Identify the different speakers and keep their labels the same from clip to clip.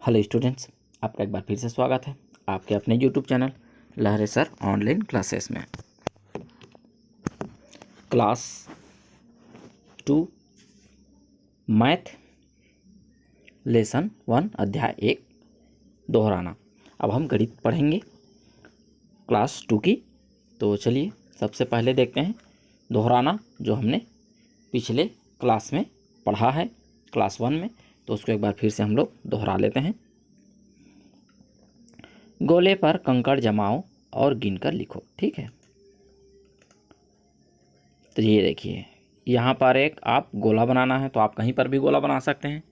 Speaker 1: Hello students, आपका एक बार फिर से स्वागत है आपके अपने यूट्यूब चैनल लहरे सर ऑनलाइन क्लासेस में। क्लास 2 मैथ लेसन 1 अध्याय 1 दोहराना। अब हम गणित पढ़ेंगे क्लास 2 की। तो चलिए सबसे पहले देखते हैं दोहराना, जो हमने पिछले क्लास में पढ़ा है क्लास 1 में। तो उसको एक बार फिर से हम लोग दोहरा लेते हैं। गोले पर कंकड़ जमाओ और गिनकर लिखो। ठीक है, तो ये देखिए यहाँ पर एक आप गोला बनाना है तो आप कहीं पर भी गोला बना सकते हैं।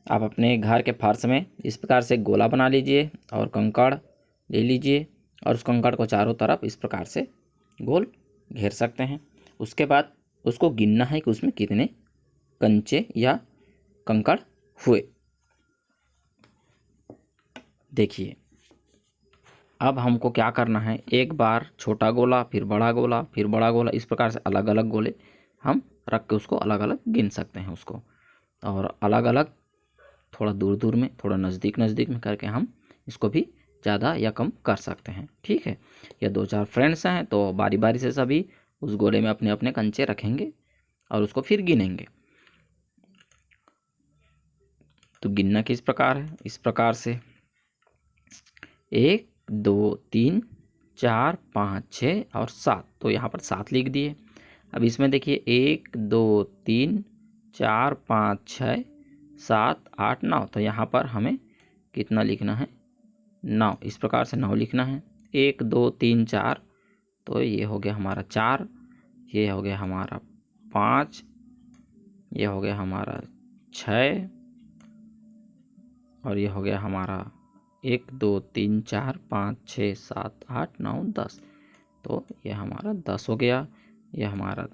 Speaker 1: आप अपने घर के फर्श में इस प्रकार से गोला बना लीजिए और कंकड़ ले लीजिए और उस कंकड़ को चारों तरफ इस प्रकार से गोल घेर सकते हैं। उसके बाद उसको गिनना है कि उसमें कितने कंचे या कंकड़ हुए। देखिए अब हमको क्या करना है, एक बार छोटा गोला, फिर बड़ा गोला, फिर बड़ा गोला, इस प्रकार से अलग अलग गोले हम रख के उसको अलग अलग गिन सकते हैं उसको, और अलग अलग थोड़ा दूर दूर में, थोड़ा नज़दीक नज़दीक में करके हम इसको भी ज़्यादा या कम कर सकते हैं। ठीक है, या 2-4 फ्रेंड्स हैं तो बारी बारी से सभी उस गोले में अपने अपने कंचे रखेंगे और उसको फिर गिनेंगे। तो गिनना किस प्रकार है, इस प्रकार से 1 2 3 4 5 6 और 7। तो यहाँ पर 7 लिख दिए। अब इसमें देखिए 1 2 3 4 5 6 7 8 9। तो यहाँ पर हमें कितना लिखना है, 9। इस प्रकार से 9 लिखना है। 1 2 3 4, तो ये हो गया हमारा 4, ये हो गया हमारा 5, ये हो गया हमारा 6, और ये हो गया हमारा 1 2 3 4 5 6 7 8 9 10। तो ये हमारा 10 हो गया, ये हमारा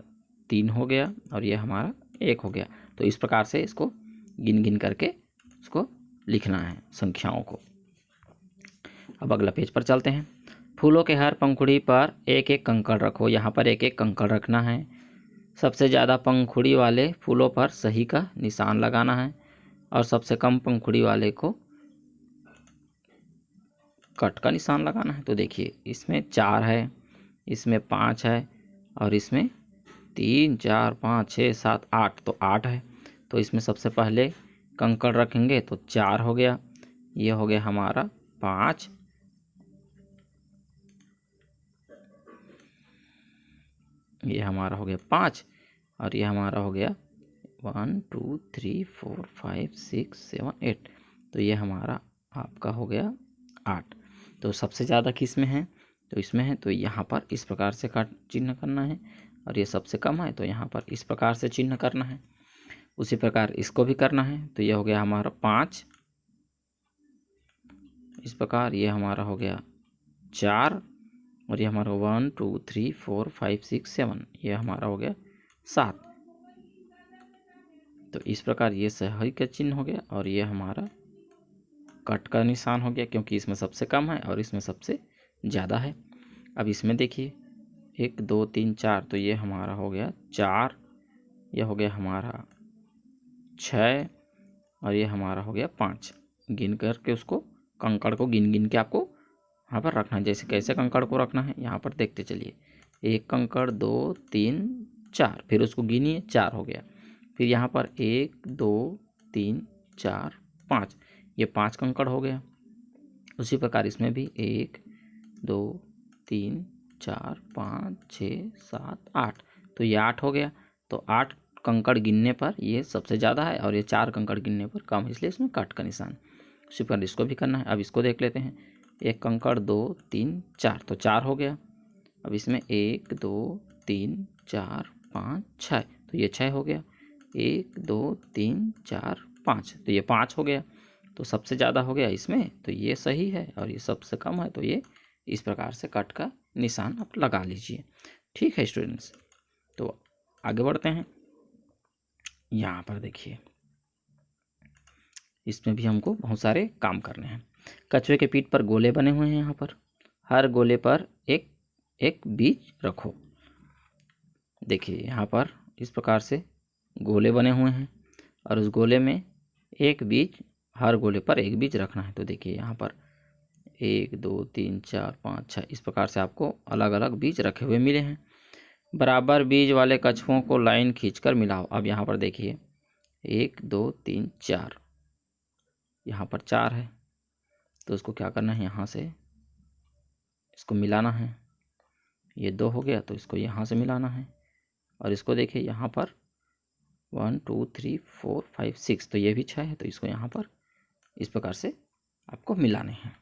Speaker 1: 3 हो गया और ये हमारा 1 हो गया। तो इस प्रकार से इसको गिन गिन करके इसको लिखना है संख्याओं को। अब अगला पेज पर चलते हैं। फूलों के हर पंखुड़ी पर एक एक कंकड़ रखो। यहाँ पर एक एक कंकड़ रखना है। सबसे ज़्यादा पंखुड़ी वाले फूलों पर सही का निशान लगाना है और सबसे कम पंखुड़ी वाले को कट का निशान लगाना है। तो देखिए इसमें 4 है, इसमें 5 है और इसमें 3 4 5 6 7 8। तो 8 है। तो इसमें सबसे पहले कंकड़ रखेंगे तो 4 हो गया, ये हो गया हमारा 5, ये हमारा हो गया 5 और ये हमारा हो गया 1 2 3 4 5 6 7 8। तो ये हमारा आपका हो गया 8। तो सबसे ज़्यादा किस में है, तो इसमें है। तो यहाँ पर इस प्रकार से काट चिन्ह करना है और ये सबसे कम है तो यहाँ पर इस प्रकार से चिन्ह करना है। उसी प्रकार इसको भी करना है। तो ये हो गया हमारा 5, इस प्रकार ये हमारा हो गया 4 और ये हमारा 1 2 3 4 5 6 7, ये हमारा हो गया 7। तो इस प्रकार ये सही का चिन्ह हो गया और ये हमारा कट का निशान हो गया, क्योंकि इसमें सबसे कम है और इसमें सबसे ज़्यादा है। अब इसमें देखिए 1 2 3 4, तो ये हमारा हो गया 4, ये हो गया हमारा 6 और ये हमारा हो गया 5। गिन करके उसको कंकड़ को गिन गिन के आपको यहाँ पर रखना है। जैसे कैसे कंकड़ को रखना है यहाँ पर देखते चलिए। 1 कंकड़ 2 3 4, फिर उसको गिनिए, 4 हो गया। फिर यहाँ पर 1 2 3 4 5, ये 5 कंकड़ हो गया। उसी प्रकार इसमें भी 1 2 3 4 5 6 7 8, तो ये 8 हो गया। तो 8 कंकड़ गिनने पर ये सबसे ज़्यादा है और ये 4 कंकड़ गिनने पर कम, इसलिए इसमें कट का निशान। उसी प्रकार इसको भी करना है। अब इसको देख लेते हैं। 1 कंकड़ 2 3 4, तो 4 हो गया। अब इसमें 1 2 3 4 5 6, तो ये 6 हो गया। 1 2 3 4 5, तो ये 5 हो गया। तो सबसे ज़्यादा हो गया इसमें, तो ये सही है, और ये सबसे कम है तो ये इस प्रकार से कट का निशान आप लगा लीजिए। ठीक है स्टूडेंट्स, तो आगे बढ़ते हैं। यहाँ पर देखिए इसमें भी हमको बहुत सारे काम करने हैं। कछुए के पीठ पर गोले बने हुए हैं। यहाँ पर हर गोले पर एक एक बीज रखो। देखिए यहाँ पर इस प्रकार से गोले बने हुए हैं और उस गोले में एक बीज हर गोले पर एक बीज रखना है। तो देखिए यहाँ पर 1 2 3 4 5 6 इस प्रकार से आपको अलग अलग बीज रखे हुए मिले हैं। बराबर बीज वाले कछुओं को लाइन खींचकर मिलाओ। अब यहाँ पर देखिए 1 2 3 4, यहाँ पर 4 है तो उसको क्या करना है, यहाँ से इसको मिलाना है। ये 2 हो गया तो इसको यहाँ से मिलाना है। और इसको देखिए यहाँ पर 1 2 3 4 5 6 तो ये भी 6 है तो इसको यहाँ पर इस प्रकार से आपको मिलाने हैं।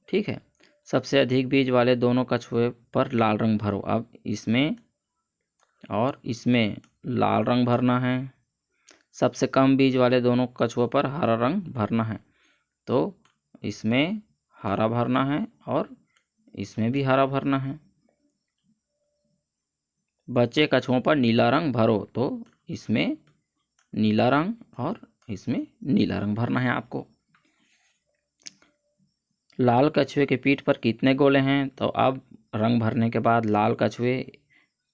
Speaker 1: ठीक है। सबसे अधिक बीज वाले दोनों कछुए पर लाल रंग भरो। अब इसमें और इसमें लाल रंग भरना है। सबसे कम बीज वाले दोनों कछुओं पर हरा रंग भरना है। तो इसमें हरा भरना है और इसमें भी हरा भरना है। बचे कछुओं पर नीला रंग भरो। तो इसमें नीला रंग और इसमें नीला रंग भरना है आपको। लाल कछुए के पीठ पर कितने गोले हैं? तो अब रंग भरने के बाद लाल कछुए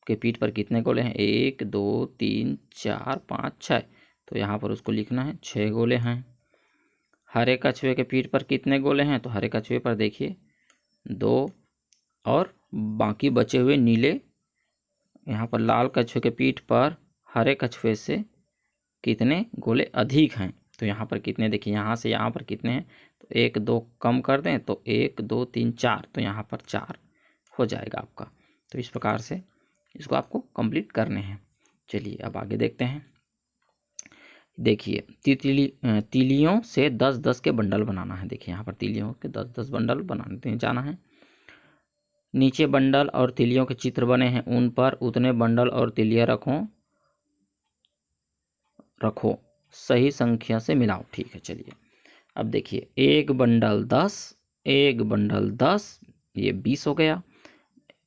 Speaker 1: के पीठ पर कितने गोले हैं? 1 2 3 4 5 6 तो यहाँ पर उसको लिखना है 6 गोले हैं। हरे कछुए के पीठ पर कितने गोले हैं? तो हरे कछुए पर देखिए 2 और बाकी बचे हुए नीले। यहाँ पर लाल कछुए के पीठ पर हरे कछुए से कितने गोले अधिक हैं? तो यहाँ पर कितने, देखिए यहाँ से यहाँ पर कितने हैं तो 1 2 कम कर दें तो 1 2 3 4 तो यहाँ पर 4 हो जाएगा आपका। तो इस प्रकार से इसको आपको कंप्लीट करने हैं। चलिए अब आगे देखते हैं। देखिए तीलियों से 10-10 के बंडल बनाना है। देखिए यहाँ पर तीलियों के 10-10 बंडल बनाने जाना है। नीचे बंडल और तीलियों के चित्र बने हैं, उन पर उतने बंडल और तीलियां रखो सही संख्या से मिलाओ। ठीक है। चलिए अब देखिए 1 बंडल 10, 1 बंडल 10 ये 20 हो गया।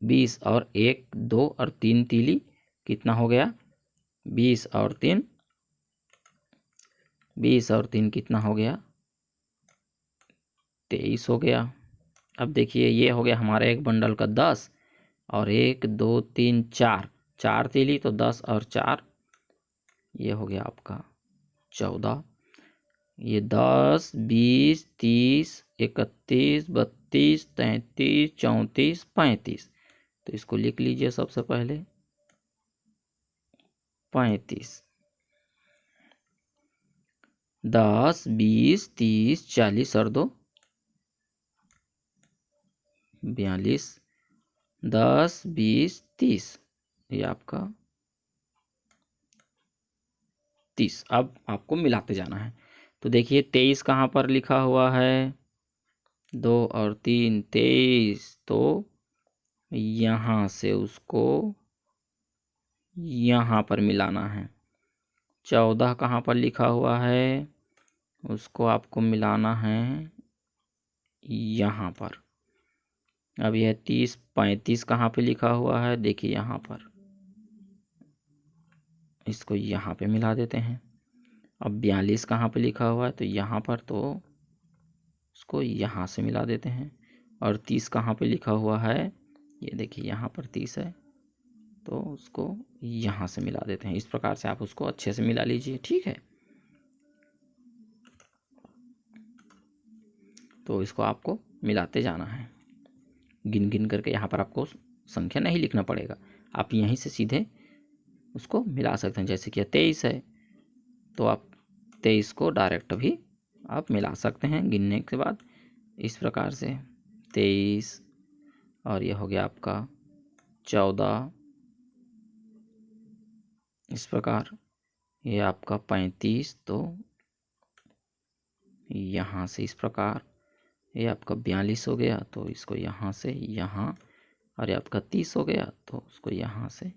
Speaker 1: 20 और 1 2 और 3 तीली कितना हो गया? 20 और 3 कितना हो गया? 23 हो गया। अब देखिए ये हो गया हमारा एक बंडल का 10 और 1 2 3 4 तीली तो 10 और 4 ये हो गया आपका 14। ये 10 20 30 31 32 33 34 35 तो इसको लिख लीजिए सबसे पहले 35। 10 20 30 40 और 2 42। 10 20 30 ये आपका 30। अब आपको मिलाते जाना है। तो देखिए 23 कहाँ पर लिखा हुआ है? 2 और 3 23 तो यहाँ से उसको यहाँ पर मिलाना है। 14 कहाँ पर लिखा हुआ है? उसको आपको मिलाना है यहाँ पर। अब यह 30 35 कहाँ पे लिखा हुआ है? देखिए यहाँ पर, इसको यहाँ पे मिला देते हैं। अब 42 कहाँ पे लिखा हुआ है? तो यहाँ पर, तो उसको यहाँ से मिला देते हैं। और 30 कहाँ पे लिखा हुआ है? ये देखिए यहाँ पर 30 है तो उसको यहाँ से मिला देते हैं। इस प्रकार से आप उसको अच्छे से मिला लीजिए। ठीक है। तो इसको आपको मिलाते जाना है गिन गिन करके। यहाँ पर आपको संख्या नहीं लिखना पड़ेगा, आप यहीं से सीधे उसको मिला सकते हैं। जैसे कि 23 है तो आप 23 को डायरेक्ट भी आप मिला सकते हैं गिनने के बाद। इस प्रकार से 23 और ये हो गया आपका 14, इस प्रकार ये आपका 35 तो यहाँ से इस प्रकार ये आपका 42 हो गया तो इसको यहाँ से यहाँ, और ये आपका 30 हो गया तो उसको यहाँ से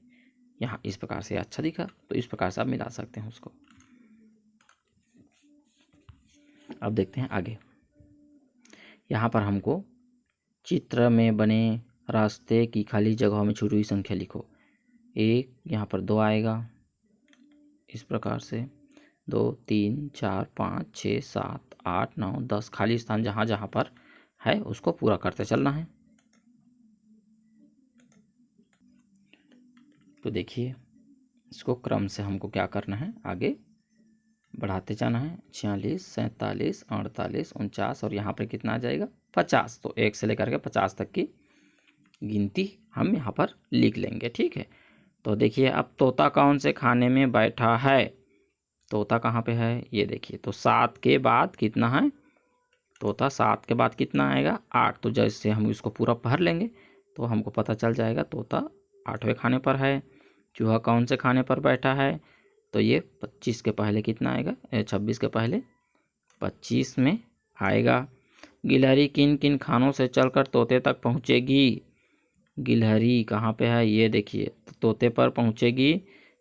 Speaker 1: यहाँ। इस प्रकार से अच्छा दिखा तो इस प्रकार से आप मिला सकते हैं उसको। अब देखते हैं आगे। यहाँ पर हमको चित्र में बने रास्ते की खाली जगहों में छूटी हुई संख्या लिखो। 1 यहाँ पर 2 आएगा, इस प्रकार से 2 3 4 5 6 7 8 9 10 खाली स्थान जहाँ जहाँ पर है उसको पूरा करते चलना है। तो देखिए इसको क्रम से हमको क्या करना है आगे बढ़ाते जाना है। 46, 47, 48, 49 और यहाँ पर कितना आ जाएगा 50। तो 1 से लेकर के 50 तक की गिनती हम यहाँ पर लिख लेंगे। ठीक है, तो देखिए अब तोता कौन से खाने में बैठा है। तोता कहाँ पे है, ये देखिए। तो 7 के बाद कितना है, तोता 7 के बाद कितना आएगा 8। तो जैसे हम इसको पूरा पढ़ लेंगे तो हमको पता चल जाएगा तोता 8वें खाने पर है। चूहा कौन से खाने पर बैठा है, तो ये 25 के पहले कितना आएगा, 26 के पहले 25 में आएगा। गिलहरी किन किन खानों से चलकर तोते तक पहुँचेगी। गिलहरी कहाँ पे है, ये देखिए। तो तोते पर पहुँचेगी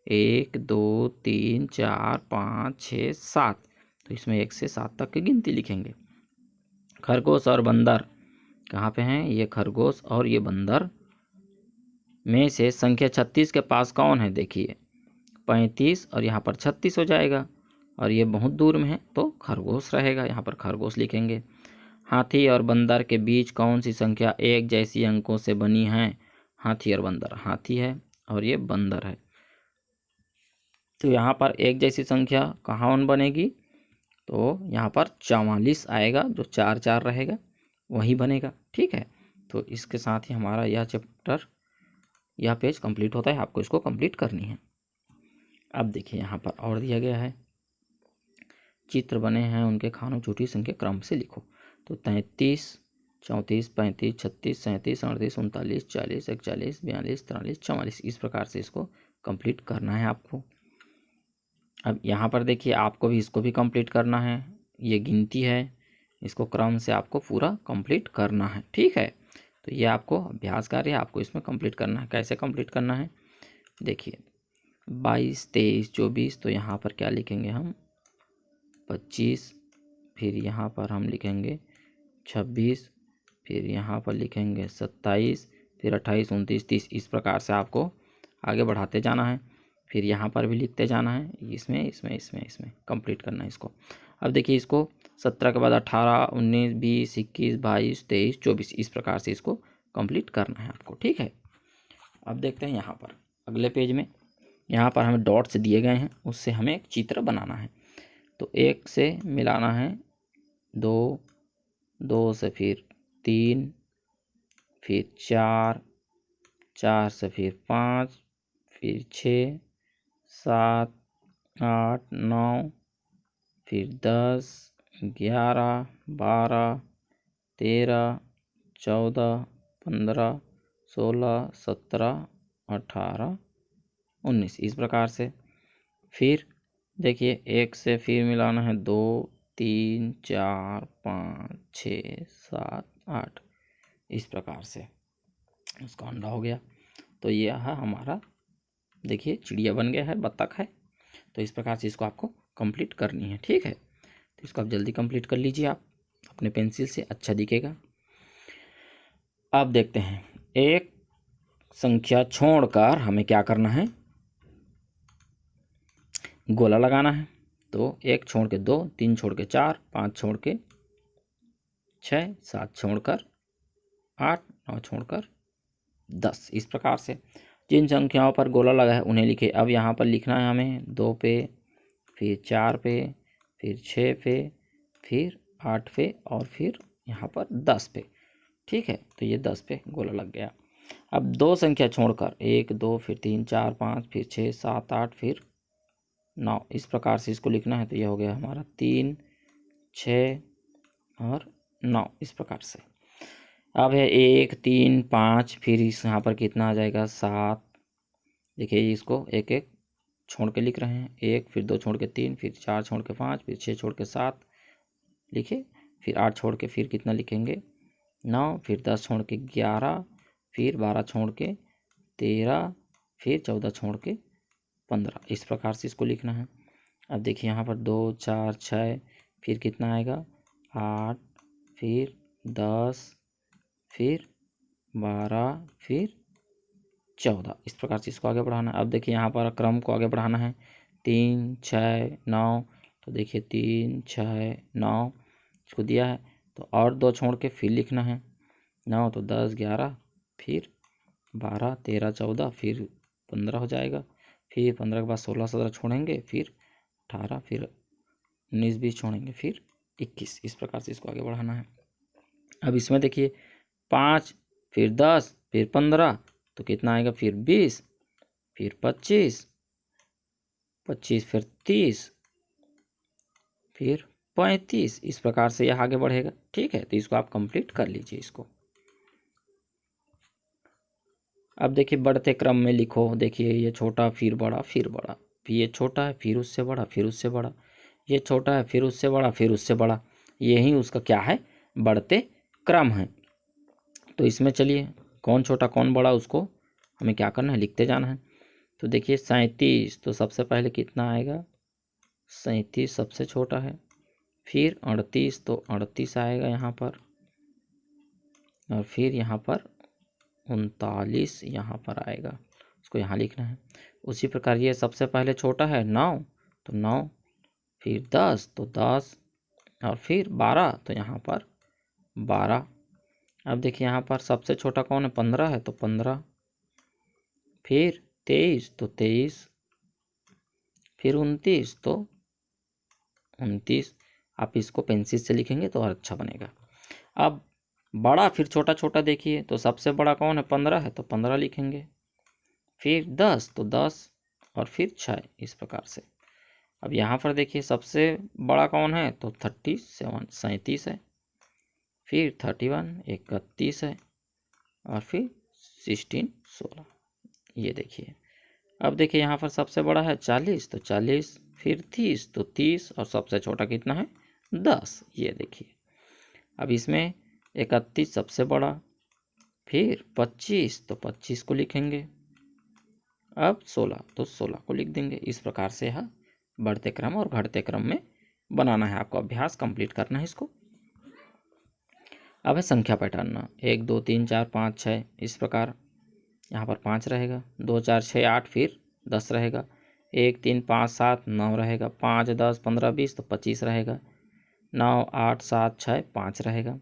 Speaker 1: 1 2 3 4 5 6 7। तो इसमें 1 से 7 तक की गिनती लिखेंगे। खरगोश और बंदर कहाँ पे हैं, ये खरगोश और ये बंदर में से संख्या 36 के पास कौन है, देखिए 35 और यहाँ पर 36 हो जाएगा और ये बहुत दूर में है तो खरगोश रहेगा, यहाँ पर खरगोश लिखेंगे। हाथी और बंदर के बीच कौन सी संख्या एक जैसी अंकों से बनी है। हाथी और बंदर, हाथी है और ये बंदर है। तो यहाँ पर एक जैसी संख्या कहाँ बनेगी, तो यहाँ पर 44 आएगा, जो 4 4 रहेगा वही बनेगा। ठीक है, तो इसके साथ ही हमारा यह चैप्टर, यह पेज कंप्लीट होता है। आपको इसको कंप्लीट करनी है। अब देखिए यहाँ पर और दिया गया है, चित्र बने हैं, उनके खानों छोटी संख्या क्रम से लिखो। तो 33, 34, 35, 36, 37, 38, 39, 40, 41, 42, 43, 44 इस प्रकार से इसको कंप्लीट करना है आपको। अब यहाँ पर देखिए आपको भी इसको भी कंप्लीट करना है। ये गिनती है, इसको क्रम से आपको पूरा कंप्लीट करना है। ठीक है, तो ये आपको अभ्यास कार्य है, आपको इसमें कंप्लीट करना है। कैसे कंप्लीट करना है, देखिए 22, 23, 24। तो यहाँ पर क्या लिखेंगे हम 25, फिर यहाँ पर हम लिखेंगे 26, फिर यहाँ पर लिखेंगे 27, फिर 28, 29, 30 इस प्रकार से आपको आगे बढ़ाते जाना है। फिर यहाँ पर भी लिखते जाना है, इसमें इसमें इसमें इसमें कंप्लीट करना है इसको। अब देखिए इसको 17 के बाद 18, 19, 20, 21, 22, 23, 24 इस प्रकार से इसको कंप्लीट करना है आपको। ठीक है, अब देखते हैं यहाँ पर अगले पेज में। यहाँ पर हमें डॉट्स दिए गए हैं, उससे हमें एक चित्र बनाना है। तो 1 से मिलाना है 2, 2 से फिर 3, फिर 4, 4 से फिर 5, फिर 6, 7, 8, 9, फिर 10, 11, 12, 13, 14, 15, 16, 17, 18, 19 इस प्रकार से। फिर देखिए 1 से फिर मिलाना है 2, 3, 4, 5, 6, 7, 8 इस प्रकार से उसका अंडा हो गया। तो यह है हमारा, देखिए चिड़िया बन गया है, बत्तख है। तो इस प्रकार से इसको आपको कंप्लीट करनी है। ठीक है, तो इसको आप जल्दी कंप्लीट कर लीजिए, आप अपने पेंसिल से, अच्छा दिखेगा। अब देखते हैं, एक संख्या छोड़कर हमें क्या करना है, गोला लगाना है। तो 1 छोड़ के 2, 3 छोड़ के 4, 5 छोड़ के 6, 7 छोड़कर 8, 9 छोड़कर 10 इस प्रकार से जिन संख्याओं पर गोला लगा है उन्हें लिखे। अब यहाँ पर लिखना है हमें 2 पे, फिर 4 पे, फिर 6 पे, फिर 8 पे और फिर यहाँ पर 10 पे। ठीक है, तो ये 10 पे गोला लग गया। अब 2 संख्या छोड़कर 1, 2, फिर 3, 4, 5, फिर 6, 7, 8, फिर 9 इस प्रकार से इसको लिखना है। तो यह हो गया हमारा 3, 6 और 9 इस प्रकार से। अब है 1, 3, 5, फिर इस यहाँ पर कितना आ जाएगा 7। देखिए इसको एक एक छोड़ के लिख रहे हैं, 1, फिर 2 छोड़ के 3, फिर 4 छोड़ के 5, फिर 6 छोड़ के 7 लिखे, फिर 8 छोड़ के फिर कितना लिखेंगे 9, फिर 10 छोड़ के 11, फिर 12 छोड़ के 13, फिर 14 छोड़ के 15 इस प्रकार से इसको लिखना है। अब देखिए यहाँ पर 2, 4, 6, फिर कितना आएगा 8, फिर 10, फिर 12, फिर 14 इस प्रकार से इसको आगे बढ़ाना है। अब देखिए यहाँ पर क्रम को आगे बढ़ाना है, 3, 6, 9। तो देखिए 3, 6, 9 इसको दिया है, तो और 2 छोड़ के फिर लिखना है 9, तो 10, 11, फिर 12, 13, 14, फिर 15 हो जाएगा। फिर 15 के बाद 16, 17 छोड़ेंगे, फिर 18, फिर 19 20 छोड़ेंगे फिर 21। इस प्रकार से इसको आगे बढ़ाना है। अब इसमें देखिए 5 फिर 10 फिर 15 तो कितना आएगा, फिर 20 फिर 25 25 फिर 30 फिर 35। इस प्रकार से यह आगे बढ़ेगा। ठीक है, तो इसको आप कंप्लीट कर लीजिए इसको। अब देखिए बढ़ते क्रम में लिखो। देखिए ये छोटा फिर बड़ा फिर बड़ा, फिर ये छोटा है फिर उससे बड़ा फिर उससे बड़ा, ये छोटा है फिर उससे बड़ा फिर उससे बड़ा। यही उसका क्या है, बढ़ते क्रम है। तो इसमें चलिए कौन छोटा कौन बड़ा उसको हमें क्या करना है, लिखते जाना है। तो देखिए 37 तो सबसे पहले कितना आएगा, 37 सबसे छोटा है। फिर 38 तो 38 आएगा यहाँ पर, और फिर यहाँ पर 39 यहाँ पर आएगा, उसको यहाँ लिखना है। उसी प्रकार ये सबसे पहले छोटा है 9 तो 9, फिर 10 तो 10, और फिर 12 तो यहाँ पर 12। अब देखिए यहाँ पर सबसे छोटा कौन है, 15 है तो 15, फिर 23 तो 23, फिर 29 तो 29। आप इसको पेंसिल से लिखेंगे तो और अच्छा बनेगा। अब बड़ा फिर छोटा छोटा देखिए, तो सबसे बड़ा कौन है, 15 है तो 15 लिखेंगे, फिर 10 तो 10, और फिर 6। इस प्रकार से अब यहाँ पर देखिए सबसे बड़ा कौन है, तो 37 है, फिर 31 है, और फिर 16 ये देखिए। अब देखिए यहाँ पर सबसे बड़ा है 40 तो 40, फिर 30 तो 30, और सबसे छोटा कितना है, 10। ये देखिए। अब इसमें 31 सबसे बड़ा, फिर 25 तो 25 को लिखेंगे, अब 16 तो 16 को लिख देंगे। इस प्रकार से यह बढ़ते क्रम और घटते क्रम में बनाना है। आपको अभ्यास कंप्लीट करना है इसको। अब है संख्या पैटर्न, 1 2 3 4 5 6। इस प्रकार यहाँ पर 5 रहेगा, 2 4 6 8 फिर 10 रहेगा, 1 3 5 7 9 रहेगा, 5 10 15 20 तो 25 रहेगा, 9 8 7 6 5 रहेगा,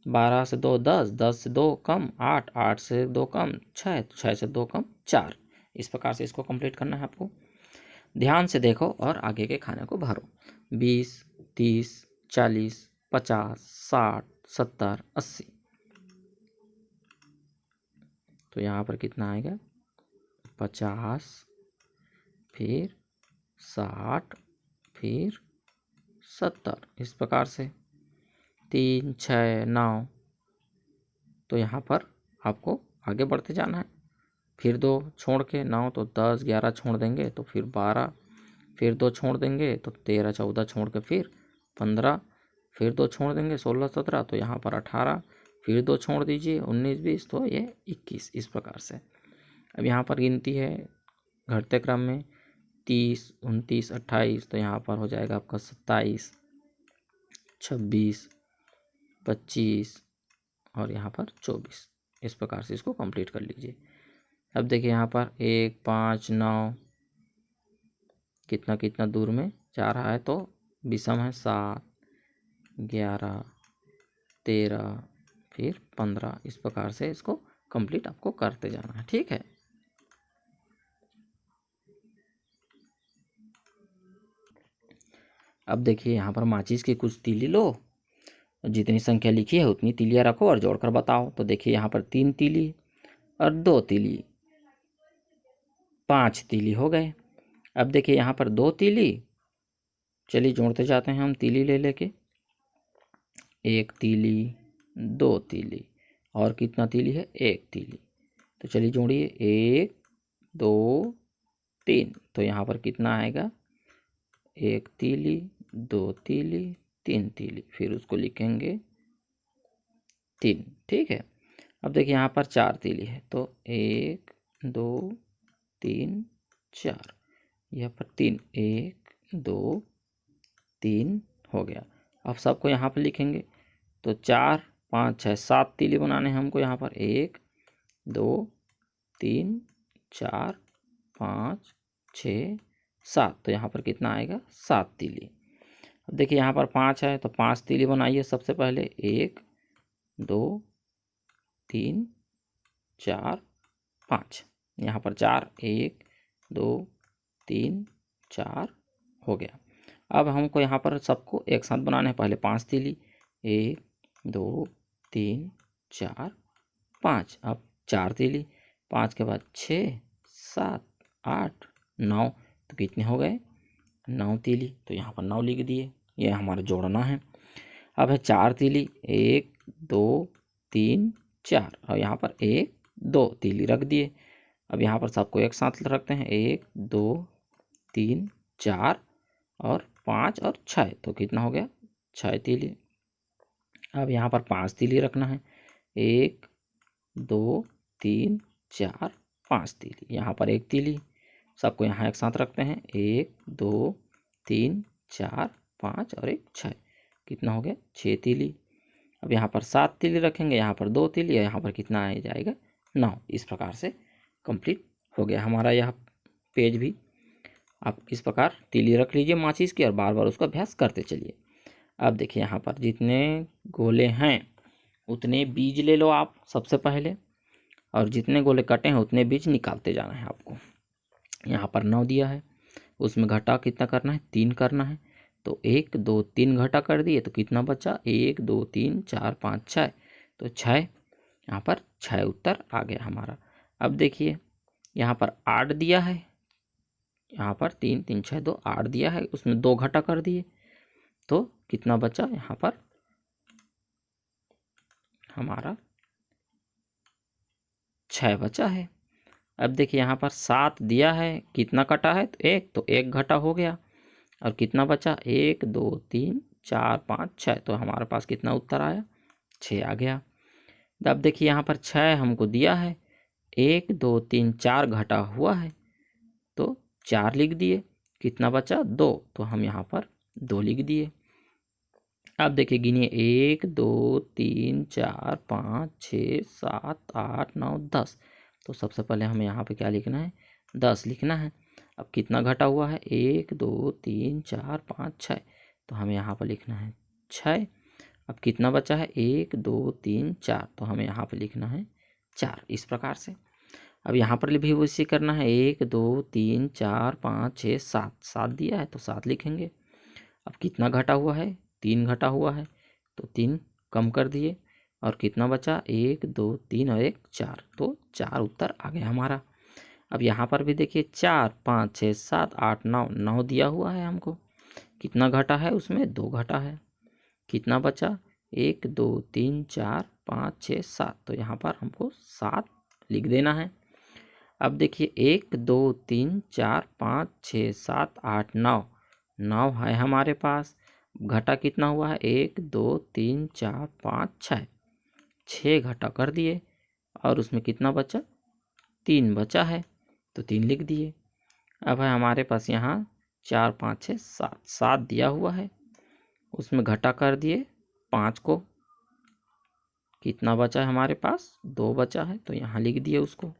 Speaker 1: 12 से 2 10, 10 से 2 कम 8, 8 से 2 कम 6, 6 से 2 कम 4। इस प्रकार से इसको कंप्लीट करना है आपको। ध्यान से देखो और आगे के खाने को भरो। 20 30 40 50 60 70 80। तो यहाँ पर कितना आएगा, 50, फिर 60, फिर 70। इस प्रकार से 3 6 9। तो यहाँ पर आपको आगे बढ़ते जाना है। फिर 2 छोड़ के 9 तो 10 11 छोड़ देंगे तो फिर 12, फिर 2 छोड़ देंगे तो 13 14 छोड़ के फिर 15, फिर 2 छोड़ देंगे 16 17 तो यहाँ पर 18, फिर 2 छोड़ दीजिए 19 20 तो ये 21। इस प्रकार से अब यहाँ पर गिनती है घटते क्रम में 30 29 28। तो यहाँ पर हो जाएगा आपका 27 26 25 और यहाँ पर 24। इस प्रकार से इसको कंप्लीट कर लीजिए। अब देखिए यहाँ पर 1 5 9 कितना कितना दूर में जा रहा है, तो विषम है 7 11 13 फिर 15। इस प्रकार से इसको कंप्लीट आपको करते जाना है। ठीक है। अब देखिए यहाँ पर माचिस की कुछ तीली लो, जितनी संख्या लिखी है उतनी तीलियाँ रखो और जोड़कर बताओ। तो देखिए यहाँ पर 3 तीली और 2 तीली, 5 तीली हो गए। अब देखिए यहाँ पर 2 तीली, चलिए जोड़ते जाते हैं हम तीली ले लेके। 1 तीली 2 तीली और कितना तीली है, 1 तीली। तो चलिए जोड़िए 1 2 3। तो यहाँ पर कितना आएगा, 1 तीली 2 तीली 3 तीली, फिर उसको लिखेंगे 3। ठीक है। अब देखिए यहाँ पर 4 तीली है, तो 1 2 3 4, यहाँ पर 3 1 2 3 हो गया। अब सबको यहाँ पर लिखेंगे, तो 4 5 6 7 तीली बनाने हैं हमको। यहाँ पर 1 2 3 4 5 6 7। तो यहाँ पर कितना आएगा, 7 तीली। अब देखिए यहाँ पर 5 है तो 5 तीली बनाइए सबसे पहले। 1 2 3 4 5। यहाँ पर 4 1 2 3 4 हो गया। अब हमको यहाँ पर सबको एक साथ बनाना है। पहले 5 तीली, 1 2 3 4 5। अब 4 तीली, 5 के बाद 6 7 8 9, तो कितने हो गए 9 तीली। तो यहाँ पर 9 लिख दिए, ये हमारा जोड़ना है। अब है 4 तीली, 1 2 3 4, और यहाँ पर 1 2 तीली रख दिए। अब यहाँ पर सबको एक साथ रखते हैं, 1 2 3 4 और 5 और 6, तो कितना हो गया 6 तीली। अब यहाँ पर 5 तीली रखना है, 1 2 3 4 5 तीली। यहाँ पर 1 तीली, सबको यहाँ एक साथ रखते हैं, 1 2 3 4 5 और 1 6, कितना हो गया 6 तीली। अब यहाँ पर 7 तीली रखेंगे, यहाँ पर 2 तीली, यहाँ पर कितना आ जाएगा 9। इस प्रकार से कंप्लीट हो गया हमारा यह पेज भी। आप इस प्रकार तीली रख लीजिए माचिस की और बार बार उसका अभ्यास करते चलिए। अब देखिए यहाँ पर जितने गोले हैं उतने बीज ले लो आप सबसे पहले, और जितने गोले कटे हैं उतने बीज निकालते जाना है आपको। यहाँ पर 9 दिया है, उसमें घटा कितना करना है 3 करना है। तो 1 2 3 घटा कर दिए, तो कितना बचा 1 2 3 4 5 6, तो 6। यहाँ पर 6 उत्तर आ गया हमारा। अब देखिए यहाँ पर 8 दिया है, यहाँ पर 3 3 6 2 8 दिया है, उसमें 2 घटा कर दिए, तो कितना बचा यहाँ पर हमारा 6 बचा है। अब देखिए यहाँ पर 7 दिया है, कितना कटा है तो 1, तो 1 घटा हो गया, और कितना बचा 1 2 3 4 5 6, तो हमारे पास कितना उत्तर आया 6 आ गया। अब देखिए यहाँ पर 6 हमको दिया है, 1 2 3 4 घटा हुआ है, तो 4 लिख दिए, कितना बचा 2, तो हम यहाँ पर 2 लिख दिए। अब देखिए गिनिए 1 2 3 4 5 6 7 8 9 10, तो सबसे पहले हमें यहाँ पे क्या लिखना है 10 लिखना है। अब कितना घटा हुआ है 1 2 3 4 5 6, तो हमें यहाँ पर लिखना है 6। अब कितना बचा है 1 2 3 4, तो हमें यहाँ पर लिखना है 4। इस प्रकार से अब यहाँ पर भी वैसे करना है, 1 2 3 4 5 6 7, 7 दिया है तो 7 लिखेंगे। अब कितना घटा हुआ है 3 घटा हुआ है, तो 3 कम कर दिए, और कितना बचा 1 2 3 और 1 4, तो 4 उत्तर आ गया हमारा। अब यहाँ पर भी देखिए 4 5 6 7 8 9, 9 दिया हुआ है हमको, कितना घटा है उसमें 2 घटा है, कितना बचा 1 2 3 4 5 6 7, तो यहाँ पर हमको 7 लिख देना है। अब देखिए 1 2 3 4 5 6 7 8 9, 9 है हमारे पास, घटा कितना हुआ है 1 2 3 4 5 6, 6 घटा कर दिए, और उसमें कितना बचा 3 बचा है, तो 3 लिख दिए। अब है हमारे पास यहाँ 4 5 6 7, 7 दिया हुआ है, उसमें घटा कर दिए 5 को, कितना बचा है हमारे पास 2 बचा है, तो यहाँ लिख दिए उसको।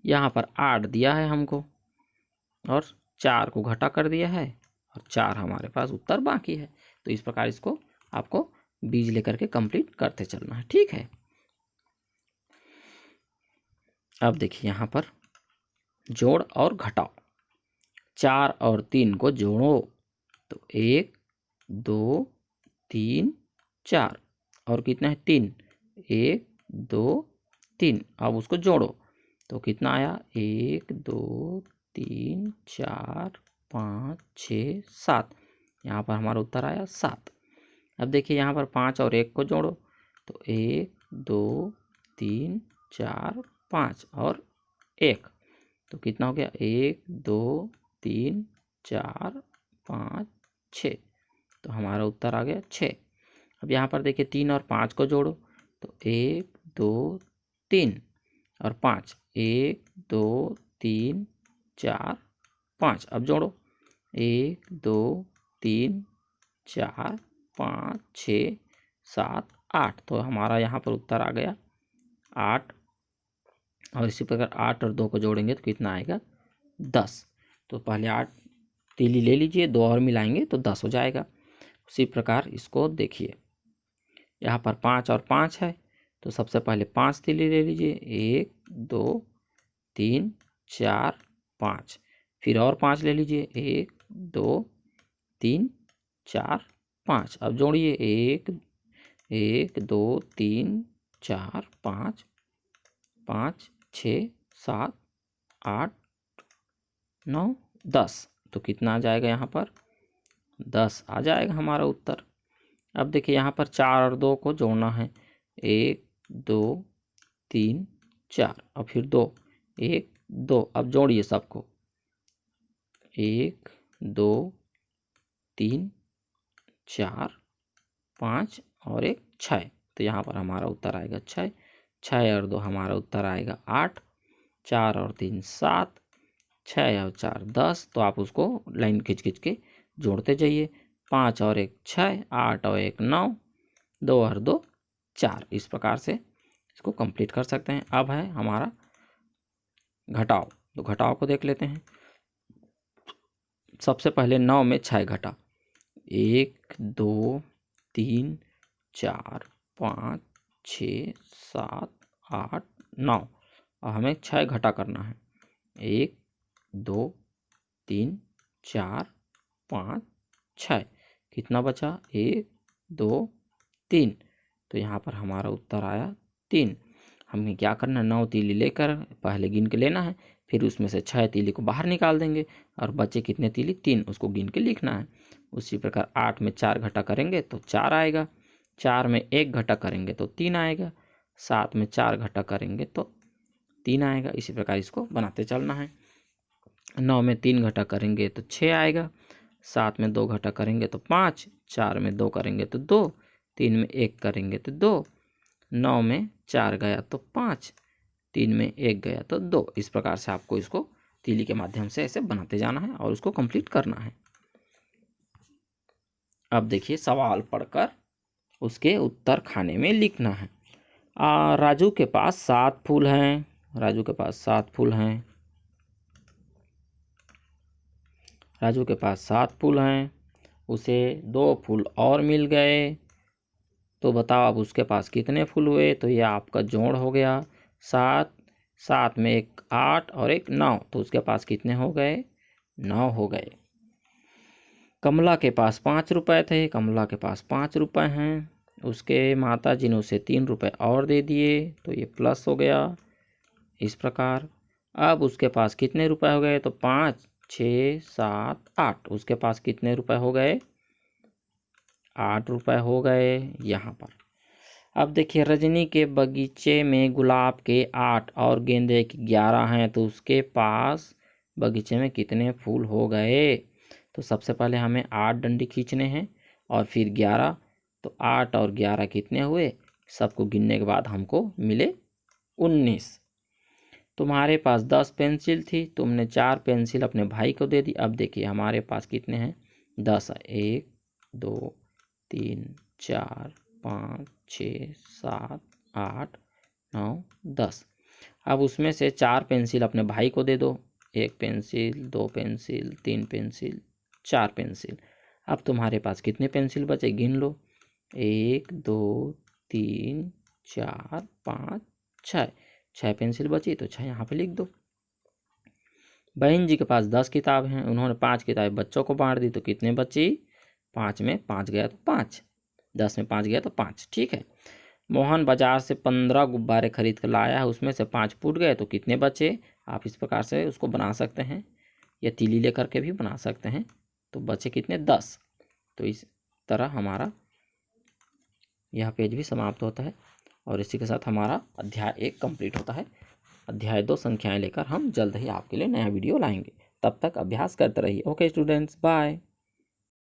Speaker 1: यहाँ पर 8 दिया है हमको, और 4 को घटा कर दिया है, और 4 हमारे पास उत्तर बाकी है। तो इस प्रकार इसको आपको बीज लेकर के कंप्लीट करते चलना है, ठीक है। अब देखिए यहाँ पर जोड़ और घटाओ, 4 और 3 को जोड़ो, तो 1 2 3 4, और कितना है 3, 1 2 3। अब उसको जोड़ो, तो कितना आया 1 2 3 4 5 6 7, यहाँ पर हमारा उत्तर आया 7। अब देखिए यहाँ पर 5 और 1 को जोड़ो, तो 1 2 3 4 5 और 1, तो कितना हो गया 1 2 3 4 5 6, तो हमारा उत्तर आ गया 6। अब यहाँ पर देखिए 3 और 5 को जोड़ो, तो 1 2 3 और 5, 1 2 3 4 5। अब जोड़ो 1 2 3 4 5 6 7 8, तो हमारा यहाँ पर उत्तर आ गया 8। और इसी प्रकार 8 और 2 को जोड़ेंगे तो कितना आएगा 10। तो पहले 8 तीली ले लीजिए, 2 और मिलाएंगे तो 10 हो जाएगा। उसी प्रकार इसको देखिए, यहाँ पर 5 और 5 है, तो सबसे पहले 5 तीली ले लीजिए, 1 2 3 4 5, फिर और 5 ले लीजिए, 1 2 3 4 5। अब जोड़िए 1 1 2 3 4 5 5 6 7 8 9 10। तो कितना आ जाएगा यहाँ पर 10 आ जाएगा हमारा उत्तर। अब देखिए यहाँ पर 4 और 2 को जोड़ना है 1 2 3 4 और फिर 2 1 2। अब जोड़िए सबको 1 2 3 4 5 और 1 6। तो यहाँ पर हमारा उत्तर आएगा 6। 6 और 2 हमारा उत्तर आएगा 8। 4 और 3 7। 6 और 4 10। तो आप उसको लाइन खींच खींच के जोड़ते जाइए। 5 और 1 6, 8 और 1 9, 2 और 2 4। इस प्रकार से इसको कंप्लीट कर सकते हैं। अब है हमारा घटाव। तो घटाव को देख लेते हैं। सबसे पहले 9 में 6 घटा 1 2 3 4 5 6 7 8 9। और हमें 6 घटा करना है 1 2 3 4 5 6। कितना बचा 1 2 3। तो यहाँ पर हमारा उत्तर आया 3। हमें क्या करना है 9 तीली लेकर पहले गिन के लेना है, फिर उसमें से 6 तीली को बाहर निकाल देंगे और बचे कितने तीली 3 उसको गिन के लिखना है। उसी प्रकार 8 में 4 घटा करेंगे तो 4 आएगा। 4 में 1 घटा करेंगे तो 3 आएगा। 7 में 4 घटा करेंगे तो 3 आएगा। इसी प्रकार इसको बनाते चलना है। 9 में 3 घटा करेंगे तो 6 आएगा। 7 में 2 घटा करेंगे तो 5। 4 में 2 करेंगे तो 2। 3 में 1 करेंगे तो 2। 9 में 4 गया तो 5। 3 में 1 गया तो 2। इस प्रकार से आपको इसको तीली के माध्यम से ऐसे बनाते जाना है और उसको कंप्लीट करना है। अब देखिए सवाल पढ़कर उसके उत्तर खाने में लिखना है। राजू के पास 7 फूल हैं। राजू के पास 7 फूल हैं। राजू के पास 7 फूल हैं। उसे 2 फूल और मिल गए। तो बताओ अब उसके पास कितने फूल हुए। तो ये आपका जोड़ हो गया 7। 7 में 1 8 और 1 9। तो उसके पास कितने हो गए 9 हो गए। कमला के पास 5 रुपए थे। कमला के पास 5 रुपए हैं। उसके माता जी ने उसे 3 रुपए और दे दिए तो ये प्लस हो गया। इस प्रकार अब उसके पास कितने रुपए हो गए तो 5 6 7 8। उसके पास कितने रुपए हो गए 8 रुपए हो गए यहाँ पर। अब देखिए रजनी के बगीचे में गुलाब के 8 और गेंदे के 11 हैं। तो उसके पास बगीचे में कितने फूल हो गए। तो सबसे पहले हमें 8 डंडी खींचने हैं और फिर 11। तो 8 और 11 कितने हुए सबको गिनने के बाद हमको मिले 19। तुम्हारे पास 10 पेंसिल थी। तुमने 4 पेंसिल अपने भाई को दे दी। अब देखिए हमारे पास कितने हैं 10। 1 2 3 4 5 6 7 8 9 10। अब उसमें से 4 पेंसिल अपने भाई को दे दो। 1 पेंसिल 2 पेंसिल 3 पेंसिल 4 पेंसिल। अब तुम्हारे पास कितने पेंसिल बचे गिन लो। 1 2 3 4 5 6। 6 पेंसिल बची तो 6 यहाँ पे लिख दो। बहन जी के पास 10 किताब हैं। उन्होंने 5 किताबें बच्चों को बांट दी तो कितने बची 5 में 5 गया तो 5। 10 में 5 गया तो 5। ठीक है। मोहन बाजार से 15 गुब्बारे खरीद कर लाया है। उसमें से 5 फूट गए तो कितने बचे। आप इस प्रकार से उसको बना सकते हैं या तीली लेकर के भी बना सकते हैं। तो बचे कितने 10। तो इस तरह हमारा यह पेज भी समाप्त होता है और इसी के साथ हमारा अध्याय 1 कंप्लीट होता है। अध्याय 2 संख्याएं लेकर हम जल्द ही आपके लिए नया वीडियो लाएंगे। तब तक अभ्यास करते रहिए। Okay students, bye.